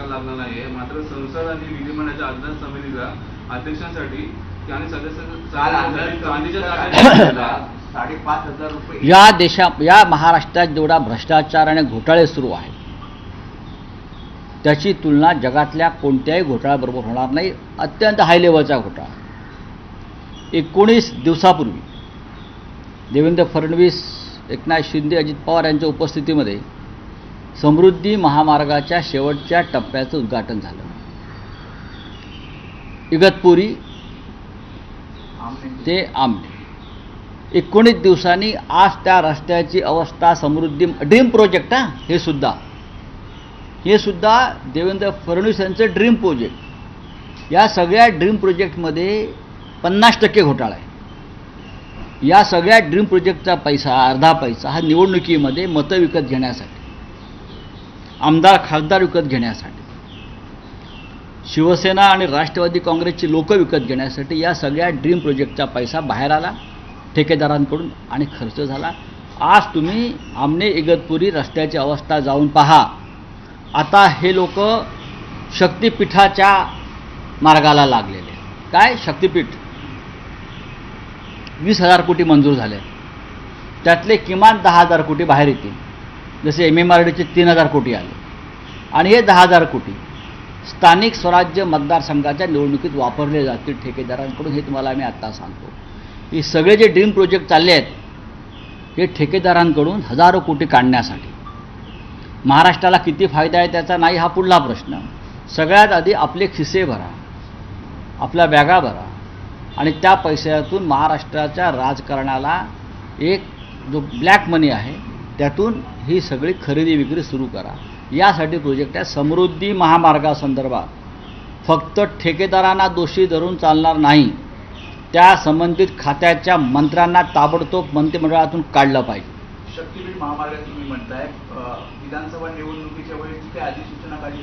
निकाल लागला नाहीये, मात्र संसद आणि विधिमंडळाच्या अनुदान समितीला अध्यक्षांसाठी आणि सदस्यांसाठी चांदीच्या ताटात 5,500 रुपये या महाराष्ट्रात जेवढा भ्रष्टाचार आणि घोटाळे सुरू आहेत त्याची तुलना जगातल्या कोणत्याही घोटाळ्याबरोबर होणार नाही. अत्यंत हाय लेवलचा घोटाळा. 19 दिवसापूर्वी देवेंद्र फडणवीस, एकनाथ शिंदे, अजित पवार यांच्या उपस्थितीमध्ये समृद्धी महामार्गाच्या शेवटच्या टप्प्याचं उद्घाटन झालं. इगतपुरी ते आमने 19 दिवसांनी आज त्या रस्त्याची अवस्था, समृद्धी ड्रीम प्रोजेक्ट, हे सुद्धा देवेंद्र फडणवीस यांचं ड्रीम प्रोजेक्ट. या सगळ्या ड्रीम प्रोजेक्टमध्ये 50% घोटाळा आहे. या सगळ्या ड्रीम प्रोजेक्टचा पैसा, अर्धा पैसा हा निवडणुकीमध्ये मतं विकत घेण्यासाठी, आमदार खासदार विकत घेण्यासाठी, शिवसेना आणि राष्ट्रवादी काँग्रेसची लोक विकत घेण्यासाठी या सगळ्या ड्रीम प्रोजेक्टचा पैसा बाहेर आला ठेकेदारांकडून आणि खर्च झाला. आज तुम्ही आमने इगतपुरी रस्त्याची अवस्था जाऊन पहा. आता हे लोक शक्तिपीठाच्या मार्गाला लागलेले. काय शक्तिपीठ? 20,000 कोटी मंजूर झाले, त्यातले किमान 10,000 कोटी बाहेर येतील. जसे MMRDचे 3,000 कोटी आले आणि हे 10,000 कोटी स्थानिक स्वराज्य मतदारसंघाच्या निवडणुकीत वापरले जातील ठेकेदारांकडून. हे तुम्हाला मी आत्ता सांगतो. हे सगळे जे ड्रीम प्रोजेक्ट चालले आहेत हे ठेकेदारांकडून हजारो कोटी काढण्यासाठी. महाराष्ट्राला किती फायदा आहे त्याचा नाही हा पुढला प्रश्न. सगळ्यात आधी आपले खिसे भरा, आपल्या बॅगा भरा आणि त्या पैशातून महाराष्ट्राच्या राजकारणाला एक जो ब्लॅक मनी आहे त्यातून ही सगळी खरेदी विक्री सुरू करा. यासाठी प्रोजेक्ट आहे. समृद्धी महामार्गासंदर्भात फक्त ठेकेदारांना दोषी धरून चालणार नाही, त्या संबंधित खात्याच्या मंत्र्यांना ताबडतोब मंत्रिमंडळातून काढलं पाहिजे. शक्तिपीठ महामार्ग तुम्ही म्हणताय, विधानसभा निवडणुकीच्या वेळेस काय अधिसूचना काढली?